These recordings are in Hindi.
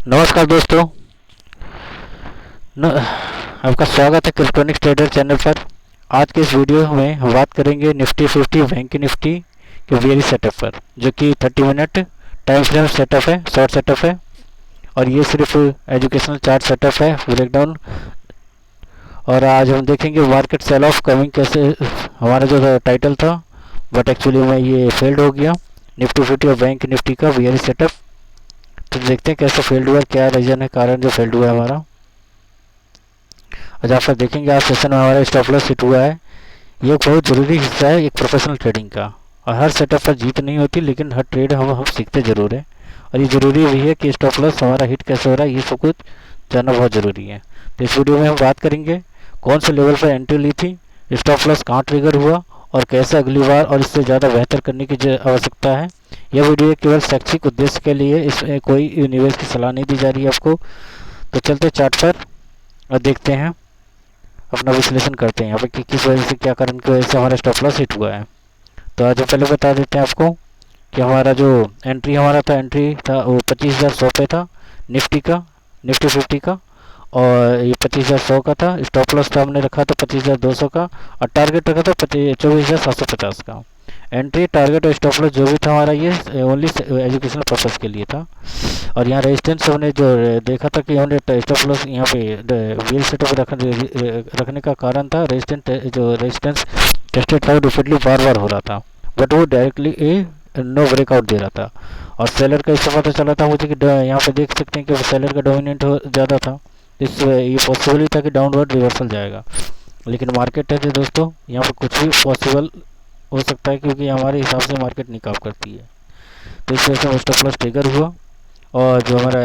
नमस्कार दोस्तों। न, आपका स्वागत है इलेक्ट्रॉनिक्स ट्रेडर चैनल पर। आज के इस वीडियो में हम बात करेंगे निफ्टी 50 बैंक निफ्टी के वेरी सेटअप पर, जो कि 30 मिनट टाइम फ्रेम सेटअप है, शॉर्ट सेटअप है। और ये सिर्फ एजुकेशनल चार्ट सेटअप है, ब्रेकडाउन। और आज हम देखेंगे मार्केट सेल ऑफ कमिंग कैसे, हमारा जो टाइटल था बट एक्चुअली में ये फेल्ड हो गया। निफ्टी 50 और बैंक निफ्टी का वेरी सेटअप। तो देखते हैं कैसे फेल्ड हुआ, क्या रीजन है, कारण जो फेल्ड हुआ है हमारा। और जहाँ पर देखेंगे आज सेशन में हमारा स्टॉप लॉस हिट हुआ है। ये एक बहुत ज़रूरी हिस्सा है एक प्रोफेशनल ट्रेडिंग का। और हर सेटअप पर जीत नहीं होती, लेकिन हर ट्रेड हम सीखते ज़रूर है। और ये ज़रूरी भी है कि स्टॉप लॉस हमारा हिट कैसे हो रहा है, ये सब कुछ जानना बहुत ज़रूरी है। तो इस वीडियो में हम बात करेंगे कौन से लेवल पर एंट्री ली थी, स्टॉप लॉस कहाँ ट्रिगर हुआ, और कैसे अगली बार और इससे ज़्यादा बेहतर करने की आवश्यकता है। यह वीडियो केवल शैक्षिक उद्देश्य के लिए, इसमें कोई निवेश की सलाह नहीं दी जा रही है आपको। तो चलते चार्ट पर और देखते हैं, अपना विश्लेषण करते हैं यहाँ पे कि किस वजह से, क्या कारण की वजह से हमारा स्टॉप लॉस हिट हुआ है। तो आज हम पहले बता देते हैं आपको कि हमारा जो एंट्री था वो 25,100 पे था निफ्टी का, निफ्टी 50 का। और ये 25,100 का था। स्टॉप लॉस था हमने रखा था 25,200 का, और टारगेट रखा था 24,750 का। एंट्री, टारगेट और स्टॉप लॉस जो भी था हमारा, ये ओनली एजुकेशनल पर्पज़ के लिए था। और यहाँ रेजिस्टेंस हमने जो देखा था कि हमने स्टॉप लॉस यहाँ पे व्हील सेटअप रखने का कारण था, रेजिस्टेंस टेस्टेड था, रिपीटली बार बार हो रहा था, बट वो डायरेक्टली नो ब्रेकआउट दे रहा था। और सेलर का इससे पता चला था मुझे कि यहाँ पे देख सकते हैं कि सेलर का डोमिनेंट ज़्यादा था। ये पॉसिबल ही था कि डाउनवर्ड रिवर्सल जाएगा। लेकिन मार्केट है जो दोस्तों, यहाँ पर कुछ भी पॉसिबल हो सकता है, क्योंकि हमारे हिसाब से मार्केट नहीं काम करती है। तो इस वजह से स्टॉप लॉस ट्रिगर हुआ। और जो हमारा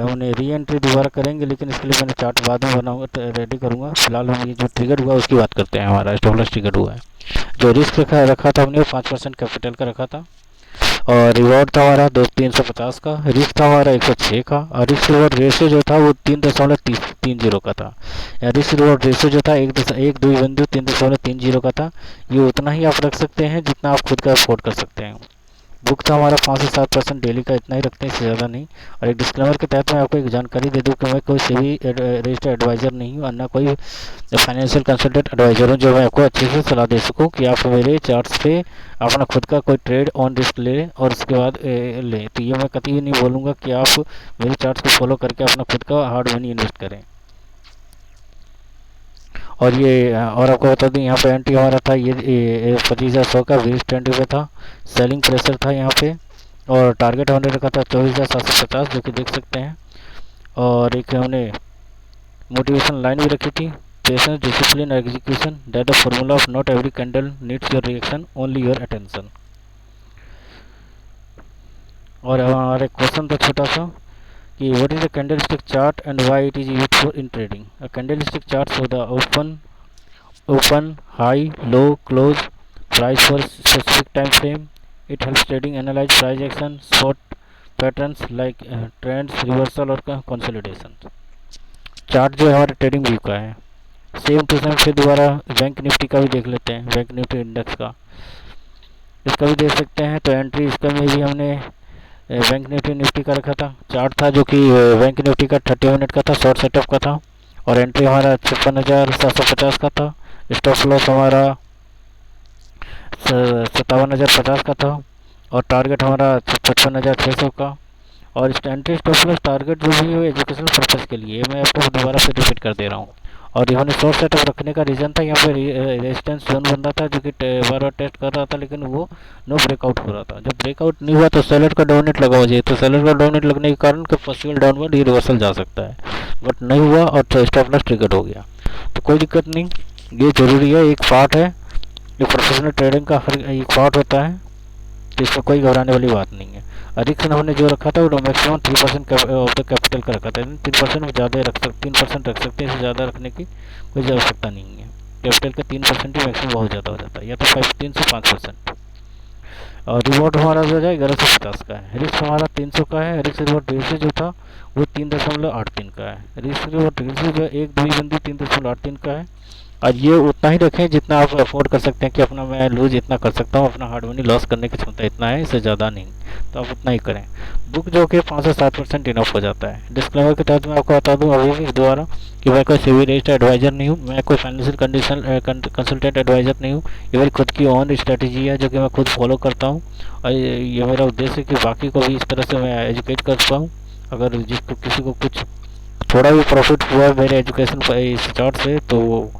हमने री एंट्री दोबारा करेंगे, लेकिन इसके लिए मैंने चार्ट बाद में बनाऊंगा, रेडी करूंगा। फिलहाल हम ये जो ट्रिगर हुआ उसकी बात करते हैं। हमारा स्टॉप लॉस ट्रिगर हुआ है। जो रिस्क रखा था हमने, 5% कैपिटल का रखा था। और रिवॉर्ड था हमारा 350 का, रिस्क था हमारा 106 का। और रिस्क रिवॉर्ड रेशियो जो था वो 3.30 का था। या रिस्क रिवॉर्ड रेशियो जो था 3.30 का था। ये उतना ही आप रख सकते हैं जितना आप खुद का अफोर्ड कर सकते हैं। बुक था हमारा 5 से 7% डेली का, इतना ही रखते हैं, इससे ज़्यादा नहीं। और एक डिस्क्लेमर के तहत मैं आपको एक जानकारी दे दूं कि मैं कोई सेबी रजिस्टर्ड एडवाइज़र नहीं हूँ, और ना कोई फाइनेंशियल कंसल्टेंट एडवाइज़र हूँ जो मैं आपको अच्छे से सलाह दे सकूँ कि आप मेरे चार्ट्स पे अपना खुद का कोई ट्रेड ऑन रिस्क ले और उसके बाद लें। तो ये मैं कभी भी नहीं बोलूँगा कि आप मेरे चार्ट्स को फॉलो करके अपना खुद का हार्ड मनी इन्वेस्ट करें। और ये और आपको बता दूं, यहाँ पे एंट्री हमारा था ये 25,100 का, वेरियस ट्रेंड पे था, सेलिंग प्रेशर था यहाँ पे। और टारगेट हमने रखा था 24,750, जो कि देख सकते हैं। और एक हमने मोटिवेशन लाइन भी रखी थी, patience, discipline, execution, that the formula of not every candle needs your reaction, only your attention. और हमारा एक क्वेश्चन था छोटा सा कि what is a candlestick chart and why it is used for in trading. A candlestick chart shows the open, high, low, close price for specific time frame. It helps trading analyze price action, spot patterns like trends, reversal और consolidation. चार्ट जो है हमारे ट्रेडिंग व्यू का है। सेम टू सेम फिर दोबारा बैंक निफ्टी का भी देख लेते हैं, बैंक निफ्टी इंडेक्स का, इसका भी देख सकते हैं। तो एंट्री इसका में भी हमने बैंक निफ्टी का रखा था। चार्ट था जो कि बैंक निफ्टी का 30 मिनट का था, शॉर्ट सेटअप का था। और एंट्री हमारा 56,750 का था। स्टॉप लॉस हमारा 57,050 का था। और टारगेट हमारा 55,600 का। और एंट्री स्टॉप लॉस टारगेट जो भी है एजुकेशनल पर्पज़ के लिए, मैं आपको दोबारा से रिपीट कर दे रहा हूँ। और हमने शॉर्ट सेटअप रखने का रीज़न था, यहाँ पे रेजिस्टेंस जोन बन रहा था जो कि बार बार टेस्ट कर रहा था, लेकिन वो नो ब्रेकआउट हो रहा था। जब ब्रेकआउट नहीं हुआ तो सेलर का डोमिनेट लगा हो जाए, तो सेलर का डोमिनेट लगने के कारण पॉसिबल डाउनवर्ड ये रिवर्सल जा सकता है, बट नहीं हुआ और स्टॉप लॉस ट्रिगर हो गया। तो कोई दिक्कत नहीं, ये जरूरी है, एक पार्ट है, ये प्रोफेशनल ट्रेडिंग का हर एक पार्ट होता है। तो इसमें कोई घबराने वाली बात नहीं है। रिस्क हमने जो रखा था वो मैक्सिमम 3% ऑफ द कैपिटल का रखा था, 3% में ज़्यादा रख सकते, 3% रख सकते हैं, इससे ज़्यादा रखने की कोई आवश्यकता नहीं है। कैपिटल का 3% ही मैक्सिमम बहुत ज़्यादा हो जाता है, या तो 3 से 5%। और रिवॉर्ड हमारा जो है 1150 का है। रिस्क हमारा 300 का है। रिस्क रिवॉर्ड रेशियो जो था वो 3.83 का है। रिस्क रिवॉर्ड रेशियो जो है 1 2 बंदी 3.83 का है। और ये उतना ही रखें जितना आप अफोर्ड कर सकते हैं कि अपना मैं लूज इतना कर सकता हूँ, अपना हार्ड मनी लॉस करने की क्षमता इतना है, इससे ज़्यादा नहीं। तो आप उतना ही करें। बुक जो कि 5 से 7% इनफ हो जाता है। डिस्क्लेमर के तहत मैं आपको बता दूँ अभी भी दोबारा कि मैं कोई सेबी रजिस्टर्ड एडवाइज़र नहीं हूँ, मैं कोई फाइनेंशियल कंडीशन कंसल्टेंट एडवाइज़र नहीं हूँ। ये मेरी खुद की ओन स्ट्रेटेजी है जो कि मैं खुद फॉलो करता हूँ। और ये मेरा उद्देश्य है कि बाकी को भी इस तरह से मैं एजुकेट कर पाऊँ। अगर जिसको किसी को कुछ थोड़ा भी प्रॉफिट हुआ है मेरे एजुकेशन इस चार्ट से, तो वो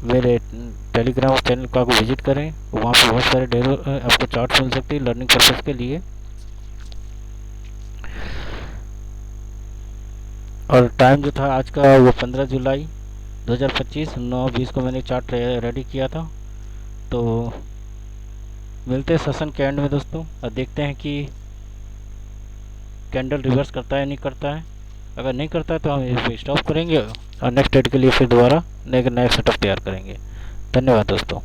मेरे टेलीग्राम चैनल को आप विजिट करें, वहाँ पे बहुत सारे ढेरों आपको चार्ट्स मिल सकती है लर्निंग पर्पज़ के लिए। और टाइम जो था आज का वो 15 जुलाई 2025 9:20 को मैंने चार्ट रेडी किया था। तो मिलते हैं सेशन के एंड में दोस्तों, और देखते हैं कि कैंडल रिवर्स करता है नहीं करता है। अगर नहीं करता है तो हम इस स्टॉप करेंगे और नेक्स्ट ट्रेड के लिए फिर दोबारा नया सेटअप तैयार करेंगे। धन्यवाद दोस्तों।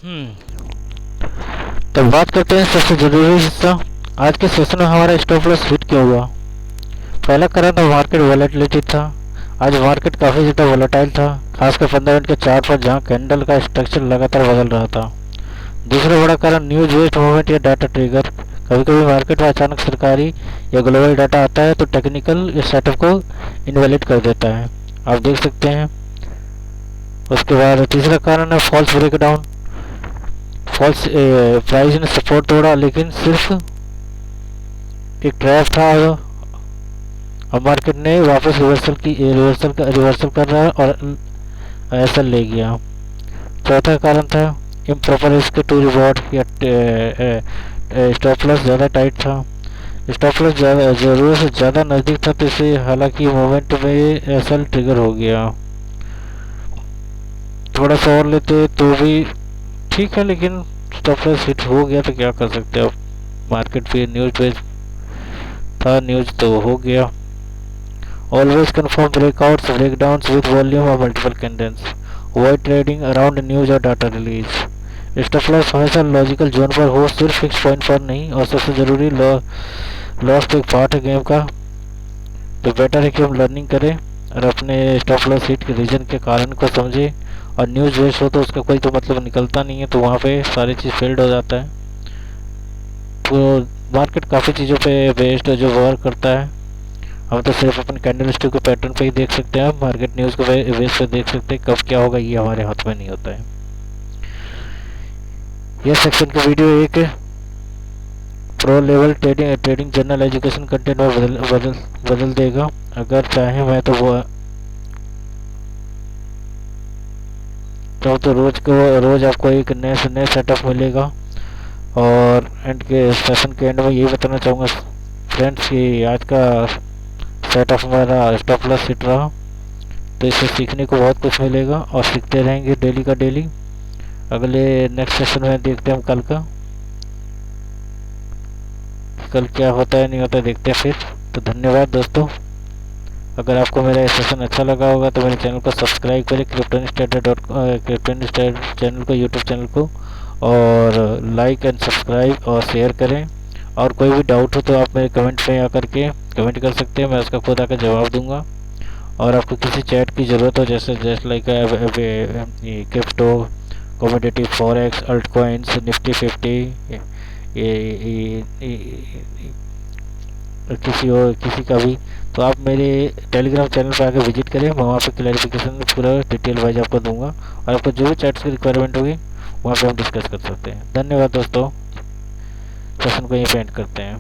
तो बात करते हैं सबसे ज़रूरी हिस्सा। आज के सेशन में हमारा स्टॉप लॉस हिट क्यों हुआ। पहला कारण तो मार्केट वॉलेटिलिटी था। आज मार्केट काफ़ी ज़्यादा वॉलेटाइल था, खासकर 15 मिनट के चार्ट पर जहां कैंडल का स्ट्रक्चर लगातार बदल रहा था। दूसरा बड़ा कारण न्यूज बेस्ड मूवमेंट या डाटा ट्रिगर। कभी कभी मार्केट में अचानक सरकारी या ग्लोबल डाटा आता है तो टेक्निकल इस सेटअप को इनवैलिड कर देता है, आप देख सकते हैं। उसके बाद तीसरा कारण है फॉल्स ब्रेकडाउन। फॉल्स प्राइस ने सपोर्ट तोड़ा लेकिन सिर्फ एक ट्रैप था। अब मार्केट ने वापस रिवर्सल कर रहा है और ऐसा ले गया। चौथा कारण था इम्प्रॉपर रिस्क टू रिवॉर्ड या स्टॉप लॉस ज़्यादा टाइट था। स्टॉप लॉस ज़रूरत से ज़्यादा नज़दीक था तो इसे हालांकि मोमेंट में ऐसा ट्रिगर हो गया। थोड़ा सा और लेते तो भी ठीक है, लेकिन स्टॉप लॉस हिट हो गया तो क्या कर सकते हो। मार्केट पे न्यूज पेज था, न्यूज तो हो गया। Always confirm breakouts breakdowns with volume और multiple candles. Avoid trading around news और डाटा रिलीज। स्टॉप लॉस हमेशा लॉजिकल जोन पर हो, सिर्फ फिक्स पॉइंट पर नहीं। और सबसे ज़रूरी लॉस तो एक पार्ट है गेम का, तो बेटर है कि हम लर्निंग करें और अपने स्टॉप लॉस हिट के रीजन के कारण को समझें। और न्यूज़ वेस्ट हो तो उसका कोई तो मतलब निकलता नहीं है, तो वहाँ पे सारी चीज़ फेल्ड हो जाता है। तो मार्केट काफ़ी चीज़ों पे बेस्ड जो वर्क करता है। हम तो सिर्फ अपने कैंडल स्टिक के पैटर्न पे ही देख सकते हैं, मार्केट न्यूज़ को बेस पे देख सकते हैं। कब क्या होगा ये हमारे हाथ में नहीं होता है। यह सेक्शन का वीडियो एक pro level trading journal education content में बदल देगा। अगर चाहे मैं तो वो तो रोज आपको एक नए सेटअप मिलेगा। और एंड के सेशन के एंड में यही बताना चाहूँगा फ्रेंड्स कि आज का सेटअप हमारा स्टॉप लॉस हिट रहा, तो इससे सीखने को बहुत कुछ मिलेगा और सीखते रहेंगे डेली का डेली। अगले नेक्स्ट सेशन में देखते हैं हम कल क्या होता है नहीं होता देखते हैं फिर। तो धन्यवाद दोस्तों। अगर आपको मेरा ये सेशन अच्छा लगा होगा तो मेरे चैनल को सब्सक्राइब करें, क्रिप्टन चैनल को, यूट्यूब चैनल को, और लाइक एंड सब्सक्राइब और शेयर करें। और कोई भी डाउट हो तो आप मेरे कमेंट में आकर के कमेंट कर सकते हैं, मैं उसका खुद आकर जवाब दूंगा। और आपको किसी चैट की ज़रूरत हो जैसे like crypto, commodity, forex, alt coins, Nifty 50, किसी का भी, तो आप मेरे टेलीग्राम चैनल पर आकर विजिट करें। मैं वहाँ पे क्लैरिफिकेशन पूरा डिटेल वाइज आपको दूंगा और आपको जो भी चैट्स की रिक्वायरमेंट होगी वहाँ पे हम डिस्कस कर सकते हैं। धन्यवाद दोस्तों, सेशन को यहीं पे एंड करते हैं।